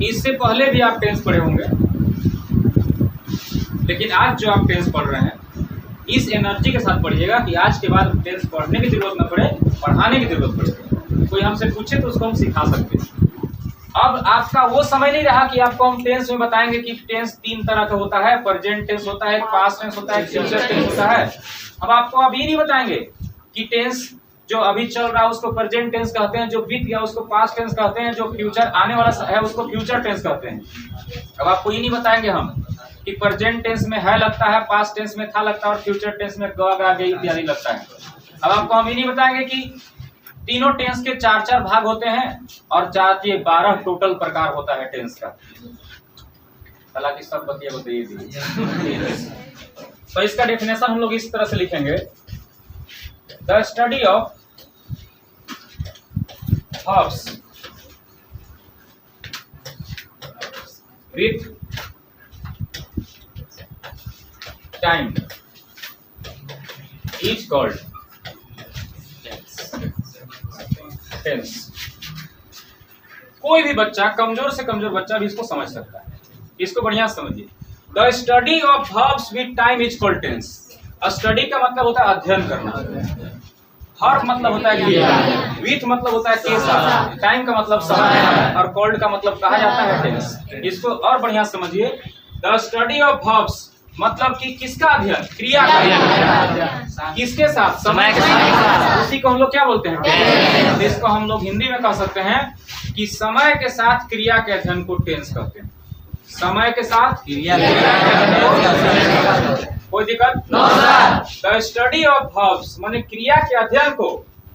इससे पहले भी आप टेंस पढ़े होंगे, लेकिन आज जो आप टेंस पढ़ रहे हैं इस एनर्जी के साथ पढ़िएगा कि आज के बाद टेंस पढ़ने की जरूरत न पड़े, पढ़ाने की जरूरत पड़े। कोई हमसे पूछे तो उसको हम सिखा सकते हैं। अब आपका वो समय नहीं रहा कि आपको हम टेंस में बताएंगे कि टेंस 3 तरह का होता है, प्रेजेंट टेंस होता है, पास्ट टेंस होता है, फ्यूचर टेंस होता है। अब आपको अभी नहीं बताएंगे कि टेंस जो अभी चल रहा है उसको प्रेजेंट टेंस कहते हैं, जो बीत गया उसको पास्ट टेंस कहते हैं, जो फ्यूचर आने वाला है उसको फ्यूचर टेंस कहते हैं। अब आपको ये नहीं बताएंगे हम कि प्रेजेंट टेंस में है लगता है, पास्ट टेंस में था लगता है और फ्यूचर टेंस में ग गा गई इत्यादि लगता है। अब आपको हम ये नहीं बताएंगे कि तीनों टेंस के 4-4 भाग होते हैं और 12 टोटल प्रकार होता है टेंस का। हालांकि सब बताइए तो इसका डेफिनेशन हम लोग इस तरह से लिखेंगे, the study of verbs with time is called tense. कोई भी बच्चा, कमजोर से कमजोर बच्चा भी इसको समझ सकता है, इसको बढ़िया समझिए। The study of verbs with time is called tense. Study का मतलब होता है अध्ययन करना, हर मतलब होता है क्रिया, विथ मतलब होता है के साथ, टाइम का मतलब समय और कॉल्ड का मतलब कहा जाता है टेंस। इसको और बढ़िया समझिए, द स्टडी ऑफ verbs मतलब कि किसका अध्ययन, क्रिया का अध्ययन, किसके साथ, समय के साथ, उसी को हम लोग क्या बोलते हैं, इसको हम लोग हिंदी में कह सकते हैं कि समय के साथ क्रिया के अध्ययन को टेंस कहते हैं। समय के साथ क्रिया के अध्ययन, कोई दिक्कत? द स्टडी ऑफ verbs माने क्रिया के अध्ययन को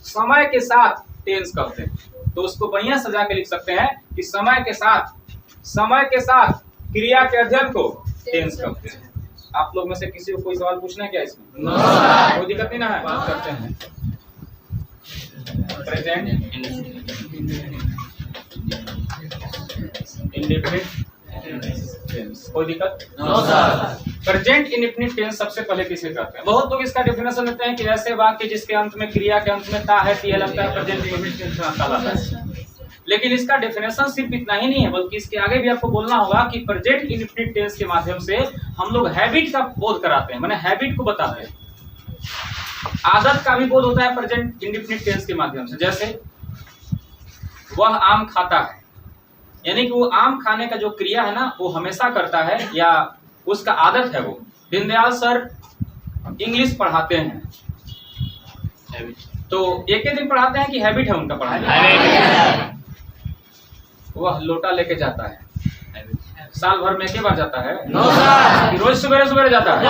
समय के साथ टेंस कहते हैं। तो उसको बढ़िया सजा के लिख सकते हैं कि समय के साथ क्रिया के अध्ययन को टेंस कहते हैं। आप लोग में से किसी को कोई सवाल पूछना है क्या इसमें? कोई दिक्कत नहीं ना है? बात करते हैं प्रेजेंट इंडेफिनिट टेंस। कोई दिक्कत? प्रेजेंट इंडेफिनिट टेंस सबसे पहले किसे कहते हैं? बहुत लोग इसका डेफिनेशन देते हैं कि ऐसे वाक्य जिसके अंत में क्रिया के अंत में ता है, ती है लगता है, प्रेजेंट इंडेफिनिट टेंस कहलाता है। लेकिन इसका डेफिनेशन सिर्फ इतना ही नहीं है, बल्कि इसके आगे भी आपको बोलना होगा कि प्रेजेंट इंडेफिनिट टेंस के माध्यम से हम लोग हैबिट का बोध कराते हैं, माने हैबिट को बताते हैं। आदत का भी बोध होता है प्रेजेंट इंडेफिनिट टेंस के माध्यम से। जैसे वह आम खाता है, यानी कि वो आम खाने का जो क्रिया है ना वो हमेशा करता है या उसका आदत है। वो दीनदयाल सर इंग्लिश पढ़ाते हैं तो एक ही दिन पढ़ाते हैं कि हैबिट है उनका पढ़ाने? वह लोटा लेके जाता है, साल भर में एक बार जाता है, रोज सवेरे सवेरे जाता है।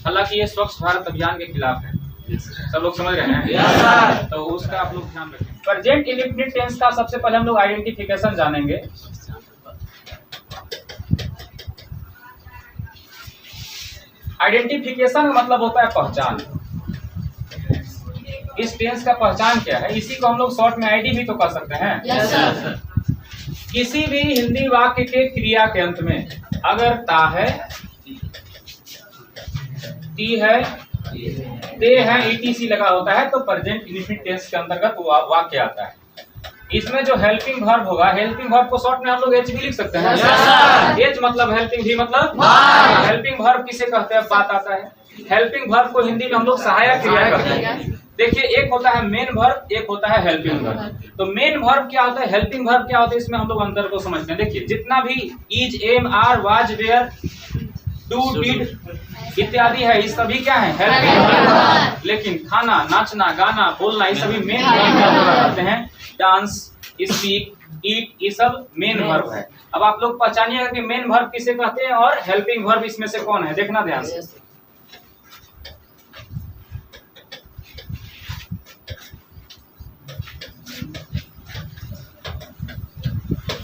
हालांकि ये स्वच्छ भारत अभियान के खिलाफ है, सब लोग समझ रहे हैं, तो उसका आप लोग ध्यान रखें। प्रेजेंट इंडेफिनिट टेंस का सबसे पहले हम लोग आइडेंटिफिकेशन जानेंगे। आइडेंटिफिकेशन का मतलब होता है पहचान। इस टेंस का पहचान क्या है, इसी को हम लोग शॉर्ट में आईडी भी तो कर सकते हैं। yes, किसी भी हिंदी वाक्य के क्रिया के अंत में अगर ता है, ती है, ते है, ईटीसी लगा होता है तो प्रेजेंट इंडेफिनिट टेंस के अंतर्गत वो वाक्य आता है। इसमें जो हेल्पिंग वर्ब होगा, हेल्पिंग वर्ब को शॉर्ट में हम लोग एच भी लिख सकते हैं। एच मतलब हेल्पिंग, भी मतलब हेल्पिंग वर्ब किसे कहते हैं, बात आता है। हेल्पिंग वर्ब को हिंदी में हम लोग सहायक क्रिया कहते हैं। देखिए एक होता है मेन वर्ब, एक होता है हेल्पिंग वर्ब। तो मेन वर्ब क्या होता है, हेल्पिंग वर्ब क्या होता है, इसमें हम लोग अंतर को समझते हैं। देखिए जितना भी is, am, are, was, were, do, did इत्यादि है, ये सभी क्या है, हेल्पिंग वर्ब। लेकिन खाना, नाचना, गाना, बोलना ये सभी मेन वर्ब कहते हैं। डांस, स्पीक, ईट ये सब मेन वर्ब है। अब आप लोग पहचानिएगा कि मेन वर्ब किसे कहते हैं और हेल्पिंग वर्ब इसमें से कौन है, देखना ध्यान से।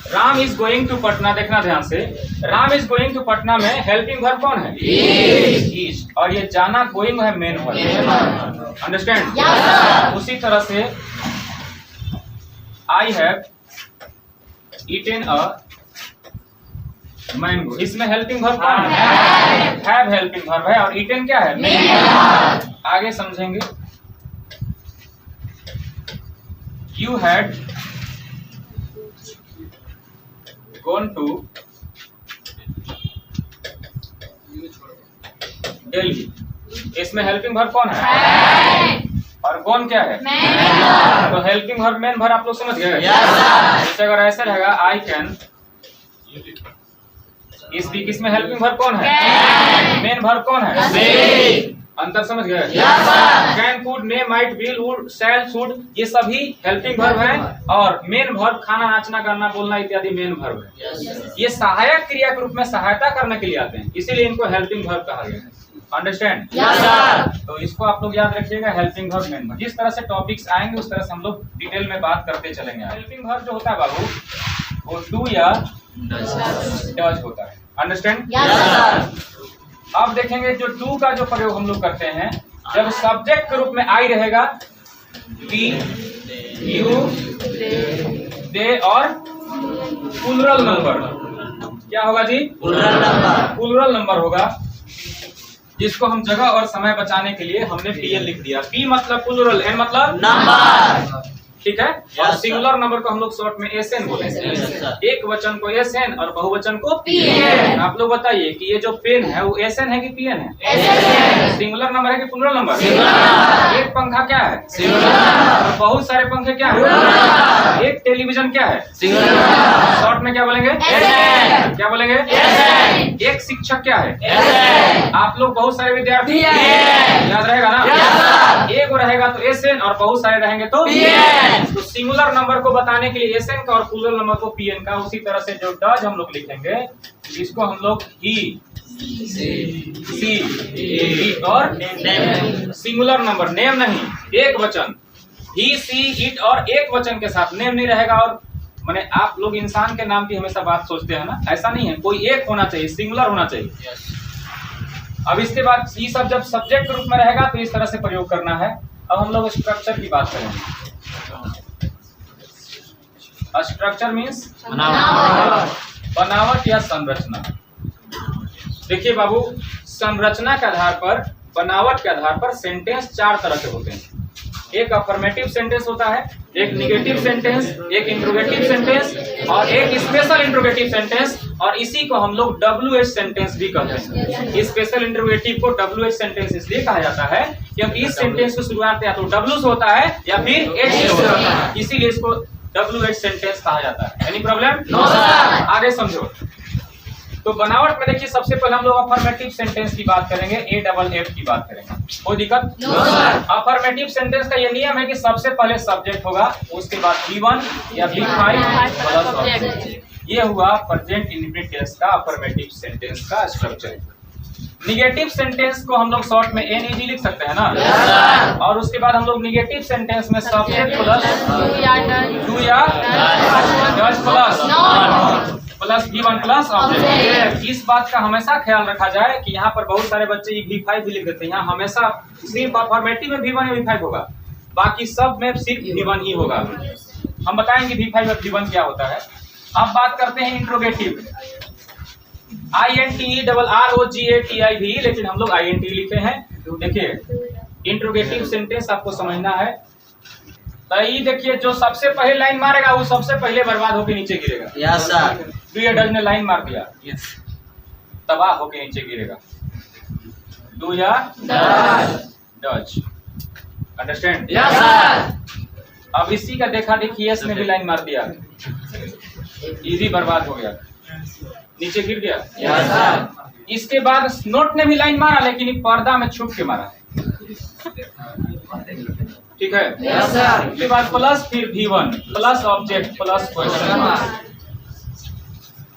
Ram is going to Patna, देखना ध्यान से। Ram is going to Patna में हेल्पिंग वर्ब कौन है, इज, और ये जाना गोइंग है मेन वर्ब। अंडरस्टैंड? उसी तरह से I have eaten a mango, इसमें हेल्पिंग वर्ब कौन है, हैव हेल्पिंग वर्ब है और ईटेन क्या है, मेन वर्ब। आगे समझेंगे। You had gone to Delhi. इसमें हेल्पिंग वर्ब कौन है? और गॉन क्या है? तो हेल्पिंग वर्ब मेन वर्ब आप लोग समझ गए? जैसे अगर ऐसा रहेगा आई कैन स्पीक, इसमें हेल्पिंग वर्ब कौन है? मेन वर्ब कौन है? अंतर समझ गए? Can, could, may, might, will, would, shall, should, ये सभी हेल्पिंग वर्ब है और मेन वर्ब खाना, नाचना, करना, बोलना इत्यादि मेन वर्ब है। ये सहायक क्रिया के रूप में सहायता करने के लिए आते हैं, इसीलिए इनको हेल्पिंग वर्ब कहा गया है। अंडरस्टैंड? तो इसको आप लोग याद रखिएगा, हेल्पिंग वर्ब मेन वर्ब। जिस तरह से टॉपिक्स आएंगे उस तरह से हम लोग डिटेल में बात करते चलेंगे। हेल्पिंग वर्ब जो होता है बाबू, वो डू या डज होता है। अंडरस्टैंड? अब देखेंगे जो डू का जो प्रयोग हम लोग करते हैं, जब सब्जेक्ट के रूप में आई रहेगा, वी, यू, दे और प्लूरल नंबर, क्या होगा जी? प्लूरल नंबर होगा, जिसको हम जगह और समय बचाने के लिए हमने पीएल लिख दिया। पी मतलब प्लूरल, एन मतलब नंबर, ठीक है? और सिंगुलर नंबर को हम लोग शॉर्ट में एसएन बोलेंगे। एक वचन को एसएन और बहुवचन को पीएन। आप लोग बताइए कि ये जो पेन है वो एसएन है कि पीएन है? एसएन। सिंगुलर नंबर है कि प्लूरल नंबर? सिंगुलर। एक पंखा क्या है? सिंगुलर। और बहुत सारे पंखे क्या है? एक टेलीविजन क्या है? सिंगुलर। शॉर्ट में क्या बोलेंगे? एसएन। क्या बोलेंगे? एसएन। एक शिक्षक क्या है? एसएन। आप लोग बहुत सारे विद्यार्थी, याद रहेगा ना? एक रहेगा तो एसएन और बहुत सारे रहेंगे तो पीएन। तो सिंगुलर नंबर को बताने के लिए एसएन का और प्लूरल नंबर को पीएन का। उसी तरह से जो डज हम लोग लिखेंगे, इसको हम लोग ही, सी और सिंगुलर नंबर, नेम नहीं, एक वचन, ही, सी, इट और एक वचन के साथ, नेम नहीं रहेगा। और माने आप लोग इंसान के नाम की हमेशा बात सोचते हैं ना, ऐसा नहीं है, कोई एक होना चाहिए, सिंगुलर होना चाहिए। अब इसके बाद ये सब जब सब्जेक्ट रूप में रहेगा तो इस तरह से प्रयोग करना है। अब हम लोग स्ट्रक्चर की बात करेंगे। स्ट्रक्चर मीन्स बनावट या संरचना। देखिए बाबू, संरचना के आधार पर, बनावट के आधार पर सेंटेंस चार तरह के होते हैं। एक अफर्मेटिव सेंटेंस होता है, एक निगेटिव सेंटेंस, एक इंट्रोगेटिव सेंटेंस और एक स्पेशल इंट्रोगेटिव सेंटेंस। और इसी को हम लोग WH सेंटेंस भी कहते हैं। स्पेशल इंट्रोगेटिव को WH सेंटेंस इसलिए कहा जाता है क्योंकि इस सेंटेंस की शुरुआत या तो W से होता है या फिर H से होता है, इसीलिए इसको WH सेंटेंस कहा जाता है। Any problem? No sir. आगे समझो। तो बनावट में देखिए, सबसे पहले हम लोग अफर्मेटिव सेंटेंस की बात करेंगे, AFF की बात करेंगे। कोई दिक्कत? No sir. अफर्मेटिव सेंटेंस का ये नियम है कि सबसे पहले सब्जेक्ट होगा, उसके बाद V1 या V5 प्लस ऑब्जेक्ट। ये हुआ प्रेजेंट इंडेफिनिट टेंस का अफर्मेटिव सेंटेंस का स्ट्रक्चर। निगेटिव सेंटेंस को हम लोग शॉर्ट में NEG लिख सकते हैं ना? yes, और उसके बाद हम लोग निगेटिव सेंटेंस में सब्जेक्ट प्लस डू या does plus V1 plus object. इस बात का हमेशा ख्याल रखा जाए कि यहाँ पर बहुत सारे बच्चे V5 भी लिख देते हैं। यहाँ हमेशा सिर्फ अफर्मेटिव में V1 या V5 होगा, बाकी सब में सिर्फ V1 ही होगा। हम बताएंगे V5 और V1 क्या होता है। अब बात करते हैं इंट्रोगेटिव, INTERROGATIV, लेकिन हम लोग INT लिखे हैं। देखिए, इंट्रोगेटिव सेंटेंस आपको समझना है। तो ये देखिए, जो सबसे पहले लाइन मारेगा वो सबसे पहले बर्बाद होकर नीचे गिरेगा। Yes sir. डू या डज ने लाइन मार दिया, यस, तबाह होकर नीचे गिरेगा। डू या डज, अंडरस्टैंड? Yes sir. अब इसी का देखा देखिए, यस ने भी लाइन मार दिया, इजी बर्बाद हो गया, नीचे गिर गया। yes, sir। इसके बाद नोट ने भी लाइन मारा, लेकिन पर्दा में छुप के मारा, ठीक है? yes, sir। इसके बाद प्लस, फिर V1 plus object plus question.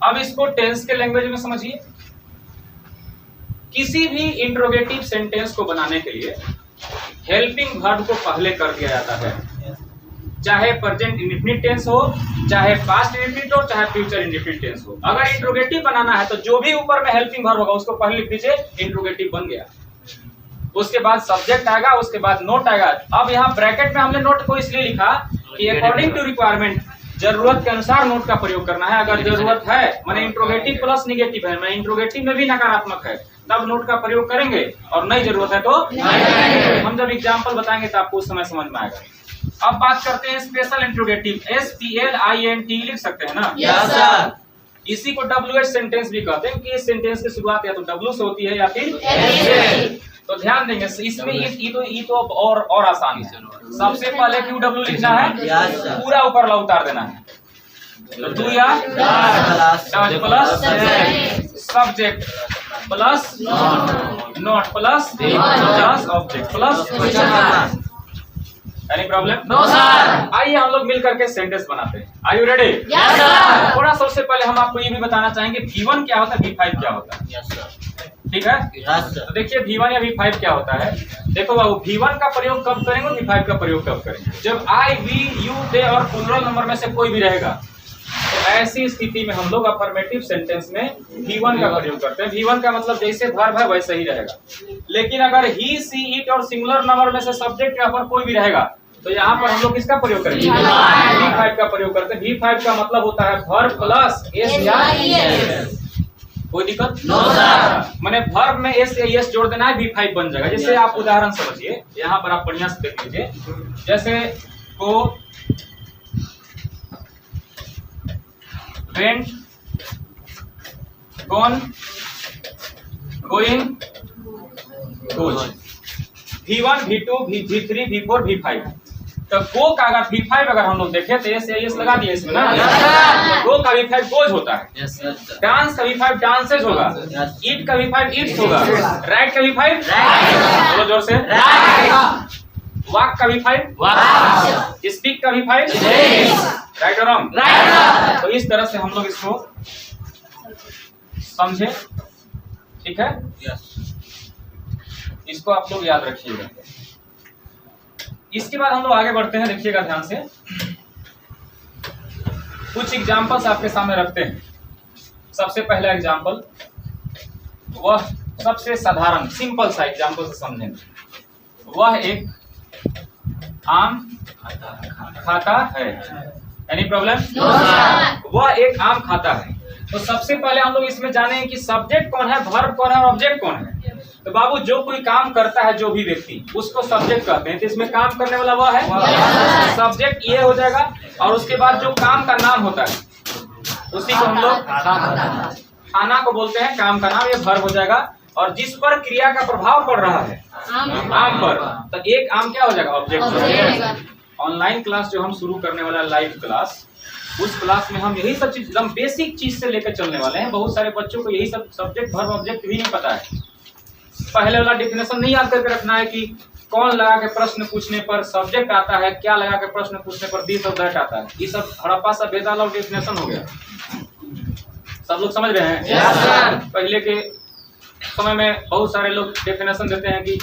अब इसको टेंस के लैंग्वेज में समझिए। किसी भी इंट्रोगेटिव सेंटेंस को बनाने के लिए हेल्पिंग वर्ब को पहले कर दिया जाता है, चाहे प्रेजेंट इंडेफिनिट टेंस हो, चाहे पास्ट इंडेफिनिट हो, चाहे फ्यूचर इंडेफिनिट टेंस हो। अगर इंट्रोगेटिव बनाना है तो जो भी ऊपर में हेल्पिंग वर्ब होगा उसको पहले लिख दीजिए, इंट्रोगेटिव बन गया। उसके बाद सब्जेक्ट आएगा, उसके बाद नोट आएगा। अब यहाँ ब्रैकेट में हमने नोट को इसलिए लिखा कि अकॉर्डिंग टू रिक्वायरमेंट, जरूरत के अनुसार नोट का प्रयोग करना है। अगर जरूरत है, माने इंट्रोगेटिव प्लस निगेटिव है, माने इंट्रोगेटिव में भी नकारात्मक है, तब नोट का प्रयोग करेंगे, और नहीं जरूरत है तो नहीं। हम जब एग्जाम्पल बताएंगे तो आपको उस समय समझ में आएगा। अब बात करते हैं स्पेशल इंट्रोगेटिव, SPLINT लिख सकते हैं ना? Yes sir. इसी को WH सेंटेंस भी कहते हैं कि इस सेंटेंस की शुरुआत या तो W से होती है या फिर S। तो ध्यान देंगे इसमें ये तो और आसान है। सबसे पहले QW लिखना है, पूरा ऊपर ला उतार देना है। तो डू या does plus subject plus not plus just object plus. Any problem? No sir. आइए हम लोग मिल करके सेंटेंस बनाते हैं। Are you ready? Yes sir. थोड़ा सबसे पहले हम आपको ये भी बताना चाहेंगे V1 क्या होता है, V5 क्या होता है। Yes sir. ठीक है? Yes sir. तो देखिए V1 या V5 क्या होता है। देखो बाबू, V1 का प्रयोग कब करेंगे, V5 का प्रयोग कब करेंगे? जब I, we, you, they और प्लूरल नंबर में से कोई भी रहेगा, तो ऐसी स्थिति में हम लोग अफर्मेटिव सेंटेंस में V1 का प्रयोग करते हैं। V1 का मतलब जैसे वर्ब है वैसे ही रहेगा। लेकिन अगर ही, सी, इट और सिंगुलर नंबर में से सब्जेक्ट या वर्ब कोई भी रहेगा, तो यहाँ पर हम लोग किसका प्रयोग करेंगे? V5 का प्रयोग करते हैं। V5 का मतलब होता है वर्ब प्लस एस या एस। कोई दिक्कत? No sir. मैंने वर्ब में एस या एस जोड़ देना है, V5 बन जाएगा। जैसे आप उदाहरण समझिए, यहाँ पर आप बढ़िया से देख लीजिए। जैसे को went, gone, going, goes। V1, V2, V3, V4, V5। तो गो का अगर V5 अगर हम लोग देखें तो एस या एस लगा दिए इसमें ना। तो गो का V5 गोज होता है। डांस का V5 डांसेज होगा। ईट का V5 ईट्स होगा। राइट का V5 बोलो जोर से। वॉक का V5 वॉक। स्पीक का V5 राइट और रॉन्ग? राइट। तो इस तरह से हम लोग इसको समझे, ठीक है? इसको आप लोग याद रखिएगा। इसके बाद हम लोग आगे बढ़ते हैं, देखिएगा ध्यान से। कुछ एग्जांपल्स आपके सामने रखते हैं। सबसे पहला एग्जांपल, वह सबसे साधारण सिंपल सा एग्जांपल से समझेंगे। वह एक आम खाता है। Any problem? No sir. वह एक आम खाता है। तो सबसे पहले हम लोग इसमें जाने कि सब्जेक्ट कौन है, वर्ब कौन है और ऑब्जेक्ट कौन है। तो बाबू, जो कोई काम करता है, जो भी व्यक्ति, उसको सब्जेक्ट कहते हैं। तो इसमें काम करने वाला वह है, सब्जेक्ट ये हो जाएगा। और उसके बाद जो काम का नाम होता है उसी को हम लोग खाना को बोलते हैं, काम का नाम, ये वर्ब हो जाएगा। और जिस पर क्रिया का प्रभाव पड़ रहा है आम पर, तो एक आम क्या हो जाएगा, ऑब्जेक्ट हो जाएगा। ऑनलाइन क्लास जो हम शुरू करने वाला लाइव क्लास, उस क्लास में हम यही सब चीज एकदम बेसिक चीज से लेकर चलने वाले हैं। बहुत सारे बच्चों को यही सब सब्जेक्ट वर्ब ऑब्जेक्ट भी नहीं पता है। पहले वाला डेफिनेशन नहीं याद करके रखना है कि कौन लगा के प्रश्न पूछने पर सब्जेक्ट आता है, क्या लगा के प्रश्न पूछने पर दिस और दैट आता है। ये सब हड़प्पा सा बेताल और डेफिनेशन हो गया। सब लोग समझ रहे हैं? yes, पहले के समय में बहुत सारे लोग डेफिनेशन देते हैं कि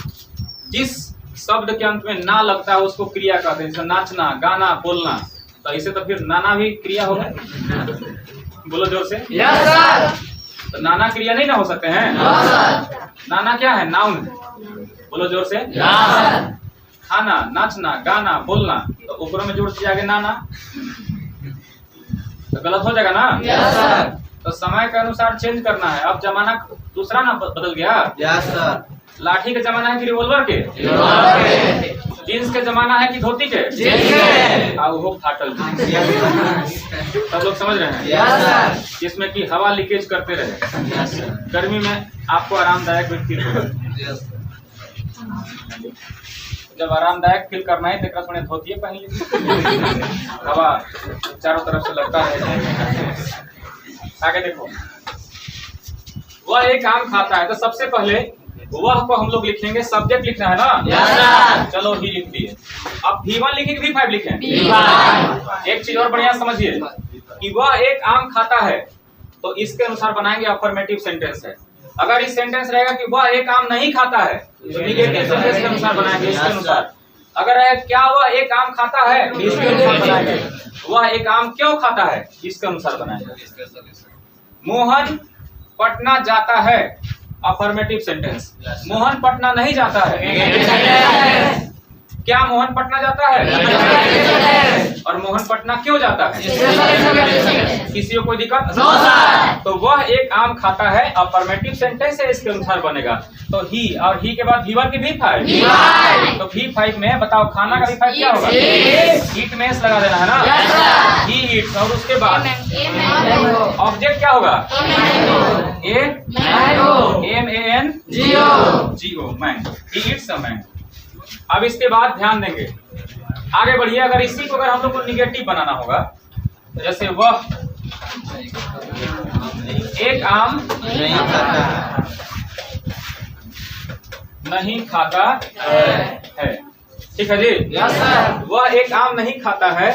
जिस शब्द के अंत में ना लगता है उसको क्रिया कहते हैं। जैसे नाचना, गाना, बोलना। तो इसे तो फिर नाना भी क्रिया होगा। बोलो जोर से। yes, sir। तो नाना क्रिया नहीं ना हो सकते हैं? no, नाना क्या है, नाउन। बोलो जोर से। yes, खाना, नाचना, गाना, बोलना, तो ऊपर में जोड़ दिया आगे नाना, तो गलत हो जाएगा ना। yes, sir। तो समय के अनुसार चेंज करना है। अब जमाना दूसरा ना बदल गया। yes, sir। लाठी का जमाना है कि रिवॉल्वर के? जींस के जमाना है कि धोती के? वो फाटल। सब लोग समझ रहे हैं? yes, जिसमें कि हवा लीकेज करते रहे। yes, गर्मी में आपको आरामदायक भी फील होगा। जब आरामदायक फील करना है तो धोती पहन लीजिए, हवा चारों तरफ से लगता है। आगे देखो, वह एक आम खाता है। तो सबसे पहले वह को हम लोग लिखेंगे, सब्जेक्ट लिखना है ना। yes, चलो ही लिख दिए। अब V1 लिखेंगे, V5 लिखें? V5। एक चीज और बढ़िया समझिए कि वह एक आम खाता है, तो इसके अनुसार बनाएंगे अफर्मेटिव सेंटेंस है। अगर इस सेंटेंस रहेगा कि वह एक आम नहीं खाता है, तो नेगेटिव सेंटेंस के अनुसार बनाएंगे, इसके अनुसार। अगर है क्या वह एक आम खाता है, इसके अनुसार बनाएंगे। वह एक आम क्यों खाता है, इसके अनुसार बनाएंगे। मोहन पटना जाता है, अफर्मेटिव सेंटेंस। मोहन पटना नहीं जाता है, क्या मोहन पटना जाता है? और मोहन पटना क्यों जाता है? किसी को कोई दिक्कत? तो वह एक आम खाता है, अफर्मेटिव सेंटेंस है, इसके अनुसार बनेगा। तो ही और ही के बाद V1 की V5, तो V5 में बताओ खाना का V5 क्या होगा? ईट में लगा देना है ना, ही ईट्स। और उसके बाद ऑब्जेक्ट क्या होगा? MANGO, mango, he eats a mango. अब इसके बाद ध्यान देंगे, आगे बढ़िए। अगर इसी को अगर हम लोग को निगेटिव बनाना होगा, जैसे वह एक आम नहीं खाता है, ठीक है जी? Yes sir. वह एक आम नहीं खाता है,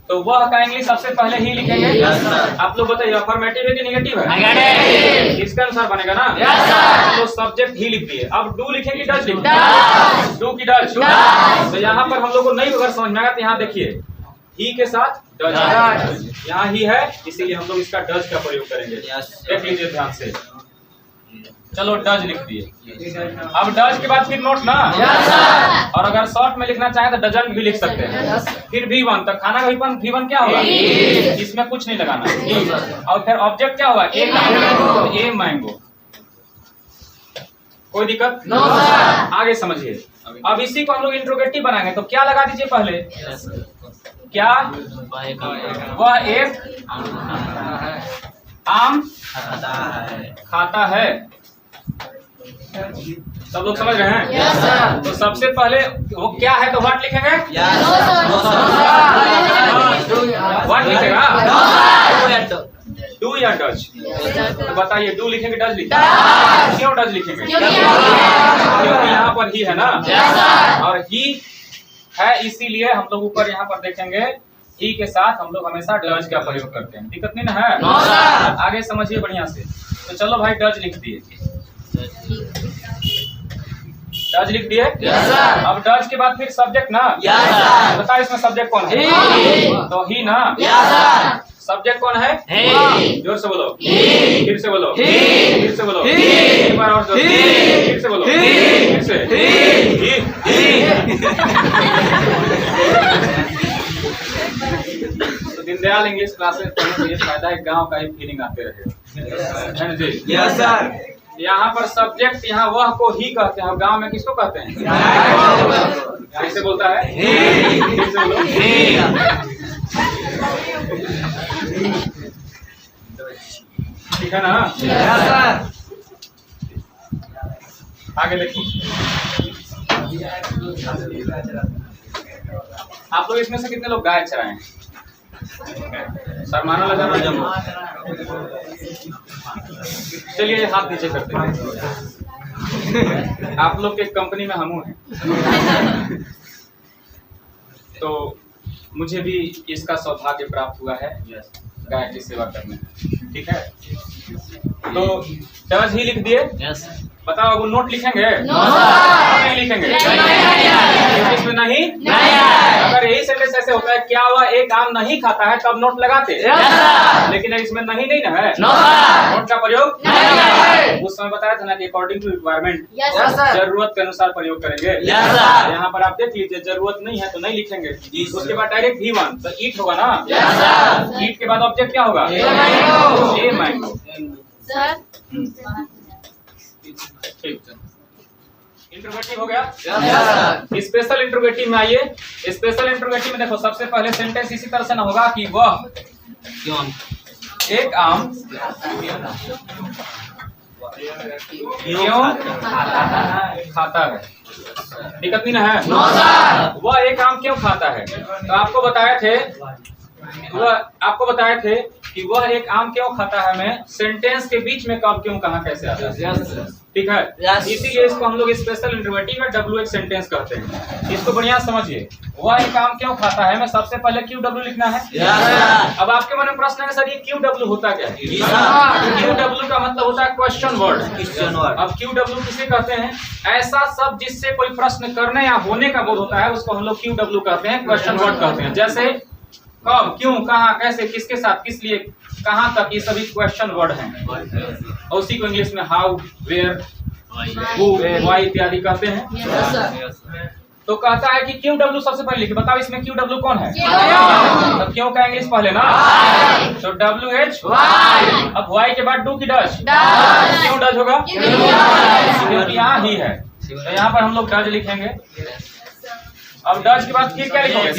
तो वह का इंग्लिश सबसे पहले ही लिखेंगे। Yes sir. आप लोग बताइए अफर्मेटिव है कि नेगेटिव है? नेगेटिव। इसके अनुसार बनेगा ना? Yes sir. तो सब्जेक्ट ही लिख दिए। अब डू लिखेंगे डज लिखेंगे? डू की डज? तो यहाँ पर हम लोग को नहीं अगर समझ में आएगा तो यहाँ देखिए ही के साथ डज, यहाँ ही है इसीलिए हम लोग इसका डज का प्रयोग करेंगे। देख लीजिए ध्यान से। चलो डज लिख दिए। अब डज के बाद फिर नोट ना? और अगर शॉर्ट में लिखना चाहे तो डजन भी लिख सकते हैं। फिर V1, तो खाना का V1 क्या होगा? इसमें कुछ नहीं लगाना। और फिर ऑब्जेक्ट क्या होगा? A mango. कोई दिक्कत? No sir. आगे समझिए। अब इसी को हम लोग इंट्रोगेटिव बनाएंगे, तो क्या लगा दीजिए पहले? क्या वह एक आम खाता है? सब लोग समझ रहे हैं? yes, sir। तो सबसे पहले वो क्या है तो व्हाट लिखेंगे? व्हाट लिखेगा? डू या डज? तो बताइए डू लिखेंगे डज लिखेंगे? क्यों डज लिखेंगे? क्योंकि यहाँ पर ही है ना, और ही है इसीलिए हम लोग ऊपर यहाँ पर देखेंगे ही के साथ हम लोग हमेशा डज का प्रयोग करते हैं। दिक्कत नहीं ना है? आगे समझिए बढ़िया से। तो चलो भाई डज लिख दिए। डज लिख दिए? अब डज के बाद फिर सब्जेक्ट ना? बताओ इसमें सब्जेक्ट कौन है? तो ही ना? सब्जेक्ट कौन है? जोर से बोलो, फिर से बोलो, फिर से बोलो, एक बार और जोर से, फिर से बोलो, फिर से। तो दीनदयाल इंग्लिश क्लासेस पढ़ने से ये फायदा है, गांव का ही फीलिंग आते रहे। Yes sir. यहाँ पर सब्जेक्ट यहाँ वह को ही कहते हैं, गांव में किसको कहते हैं? कैसे बोलता है? ठीक है ना? आगे देखिए। आप लोग इसमें से कितने लोग गाय चराए हैं? शर्माना लगा रहा है। चलिए हाथ नीचे करते हैं। आप लोग के कंपनी में हम हैं, तो मुझे भी इसका सौभाग्य प्राप्त हुआ है गाय की सेवा करने। ठीक है, तो डज ही लिख दिए। बताओ वो नोट लिखेंगे? नहीं लिखेंगे, इसमें नहीं। अगर यही सेंटेंस ऐसे होता है क्या वह एक आम नहीं खाता है तब नोट लगाते, लेकिन इसमें नहीं ना है, नोट का प्रयोग उस समय बताया था ना कि अकॉर्डिंग टू रिक्वायरमेंट, जरूरत के अनुसार प्रयोग करेंगे। यहाँ पर आप देख लीजिए जरूरत नहीं है तो नहीं लिखेंगे। उसके बाद डायरेक्ट V1 तो ईट होगा ना, ईट के बाद ऑब्जेक्ट क्या होगा? A mango. ठीक, इंट्रोगेटिव हो गया। स्पेशल इंट्रोगेटिव में आइए। स्पेशल इंट्रोगेटिव में देखो सबसे पहले सेंटेंस इसी तरह से ना होगा कि वह एक आम क्यों खाता है। दिक्कत नहीं ना है? वह एक आम क्यों खाता है, तो आपको बताए थे कि वह एक आम क्यों खाता है में सेंटेंस के बीच में कब क्यों कहाँ कैसे आता है। ठीक है, इसीलिए इसको हम लोग स्पेशल इंट्रोगेटिव में WH सेंटेंस कहते हैं। इसको बढ़िया समझिए। वह एक आम क्यों खाता है में सबसे पहले QW लिखना है। अब आपके मन में प्रश्न है सर ये QW होता क्या है? QW का मतलब होता है क्वेश्चन वर्ड। अब QW किसे कहते हैं? ऐसा शब्द जिससे कोई प्रश्न करने या होने का बोध होता है उसको हम लोग QW कहते हैं, क्वेश्चन वर्ड कहते हैं। जैसे कब, क्यों, कहाँ, कैसे, किसके साथ, किस लिए, कहाँ तक, ये सभी क्वेश्चन वर्ड हैं। और उसी को इंग्लिश में हाउ, वेयर, हु, व्हाई इत्यादि कहते हैं। तो कहता है कि क्यू डब्ल्यू सबसे पहले लिखे। बताओ इसमें क्यू डब्ल्यू कौन है? तो क्यों का इंग्लिश पहले ना, तो डब्ल्यू एच वाई। अब वाई के बाद डू की डज, क्यों डज होगा? क्योंकि यहाँ ही है, तो यहाँ पर हम लोग डज लिखेंगे। अब डज के बाद फिर क्या लिखोगे?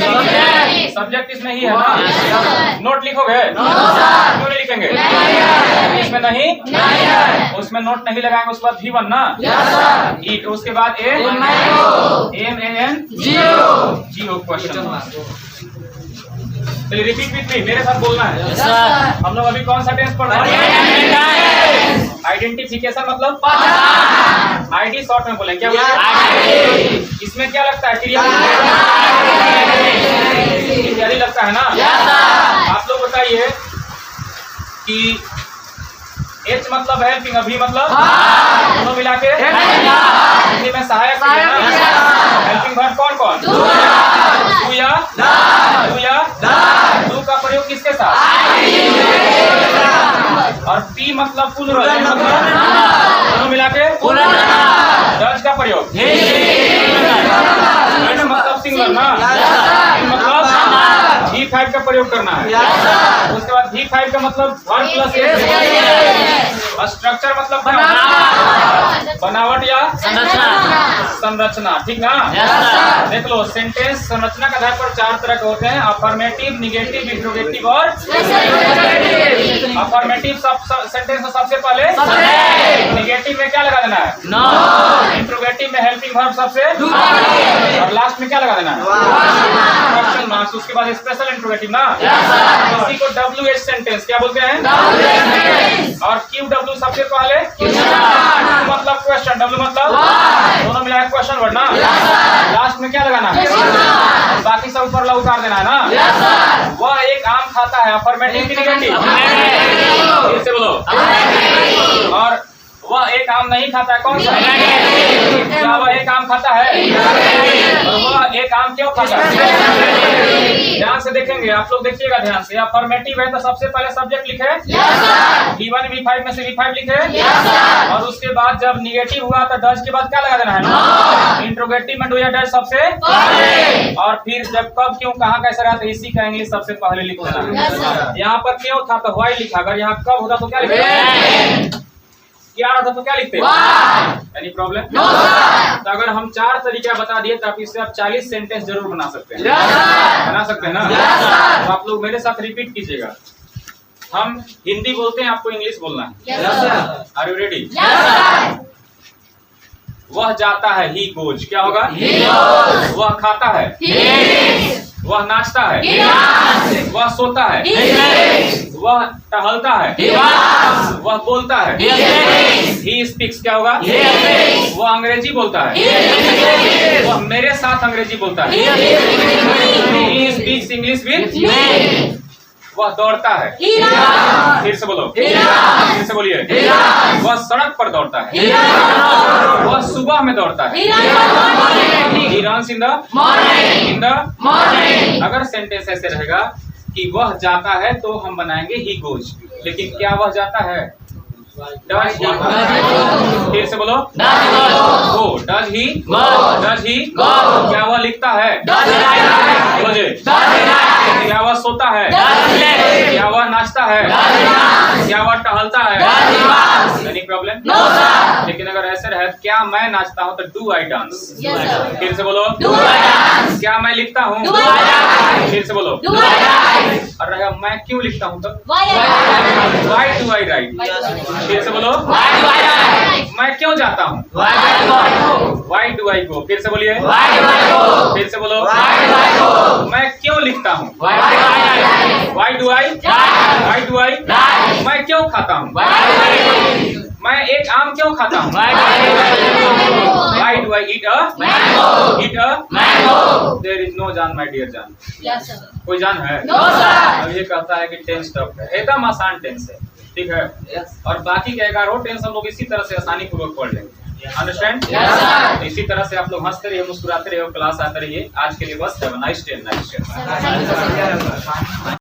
सब्जेक्ट इसमें ही है ना। नोट लिखोगे? क्यों नहीं लिखेंगे? इसमें नहीं, उसमें नोट नहीं लगाएंगे। उसके बाद V1 ना, ईट। उसके बाद MAN GO क्वेश्चन। चलिए रिपीट विथ मी, मेरे साथ बोलना है। हम लोग अभी कौन सा टेंस पढ़ रहे हैं? आइडेंटिफिकेशन मतलब आईडी शॉर्ट में बोलेंगे। क्या बोलेंगे? इसमें क्या लगता है? क्रिया लगता है ना। आप लोग बताइए कि H मतलब हेल्पिंग, अभी मतलब दोनों मिला के हिंदी में सहायक है ना। हेल्पिंग वर्ब कौन कौन? डू या डू का प्रयोग किसके साथ? और P मतलब प्लूरल, मतलब दोनों मिला के डज का प्रयोग। मतलब सिंगुलर ना, मतलब V5 का प्रयोग करना है। उसके बाद V5 का मतलब वर्ब प्लस स्ट्रक्चर मतलब बनावट या संरचना, ठीक ना। देख लो, सेंटेंस संरचना के आधार पर 4 तरह के होते हैं: अफर्मेटिव, निगेटिव, इंट्रोगेटिव और अफर्मेटिव सेंटेंस में सबसे पहले निगेटिव में क्या लगा देना है? नो। इंट्रोगेटिव में हेल्पिंग वर्ब सबसे, और लास्ट में क्या लगा देना है? Question marks. उसके बाद स्पेशल इंट्रोगेटिव ना, इसी को WH सेंटेंस क्या बोलते हैं? और QW सबसे पहले मतलब क्वेश्चन, W मतलब दोनों मिलाकर क्वेश्चन वर्ड ना। लास्ट में क्या लगाना है? बाकी सब ऊपर ला उतार देना है ना। वह एक आम खाता है, अफर्मेटिव की निगेटिव, फिर से बोलो। और वह एक आम नहीं खाता है, कौन सा? क्या वह एक आम खाता है? और वह एक आम क्यों खाता है? ध्यान से देखेंगे, आप लोग देखिएगा ध्यान से। अफर्मेटिव है तो सबसे पहले सब्जेक्ट लिखे, V1 V5 में से V5 लिखे, और उसके बाद जब निगेटिव हुआ तो डज के बाद क्या लगा देना है ना। इंट्रोगेटिव में डू या डज सबसे, और फिर जब कब क्यों कहाँ कैसे रहा तो इसी का इंग्लिश सबसे पहले लिख देना है। यहाँ पर क्यों था तो व्हाई लिखा, अगर यहाँ कब होता तो क्या लिखते? क्या रहा था तो क्या लिखते? Any problem? तो अगर हम 4 तरीका बता दिए तो आप इससे आप 40 सेंटेंस जरूर बना सकते हैं। बना सकते हैं ना। तो आप लोग मेरे साथ रिपीट कीजिएगा। हम हिंदी बोलते हैं, आपको इंग्लिश बोलना है। Are you ready? वह जाता है, ही गोज। क्या होगा? वह खाता है, वह नाचता है, वह सोता है, वह टहलता है, वह बोलता है, ही स्पीक्स। क्या होगा? वह अंग्रेजी बोलता है, वह मेरे साथ अंग्रेजी बोलता है, ही स्पीक्स इंग्लिश विद। वह दौड़ता है, फिर से बोलो, फिर से बोलिए। वह सड़क पर दौड़ता है, वह सुबह में दौड़ता है, he runs in the morning। अगर सेंटेंस ऐसे रहेगा कि वह जाता है तो हम बनाएंगे he goes, लेकिन क्या वह जाता है? Does he? फिर से बोलो, go। Does he? क्या वह लिखता है? बोलो जी। क्या वह सोता है? क्या वह नाचता है? क्या वह टहलता है? Any problem? लेकिन अगर ऐसे रहे, क्या मैं नाचता हूँ तो डू आई डांस। फिर से बोलो, क्या मैं लिखता हूँ? फिर से बोलो। और रहेगा मैं क्यों लिखता हूँ तो व्हाई डू आई राइट। फिर से बोलो, मैं क्यों जाता हूँ? व्हाई डू आई गो। फिर से बोलिए, फिर से बोलो, मैं क्यों लिखता हूँ? व्हाई डू आई, मैं क्यों खाता हूँ? मैं एक आम क्यों खाता हूँ? Why do I eat a mango? There is no जान, my dear जान। Yes sir। कोई जान है? No sir। अब ये कहता है कि टेंस टफ है, एकदम आसान टेंस है, ठीक है। और बाकी के 11 टेंस हम लोग इसी तरह से आसानी पूर्वक पढ़ लेंगे। अंडरस्टैंड? तो इसी तरह से आप लोग हंसते रहिए, मुस्कुराते रहिए, क्लास आते रहिए। आज के लिए बस। Have a nice day.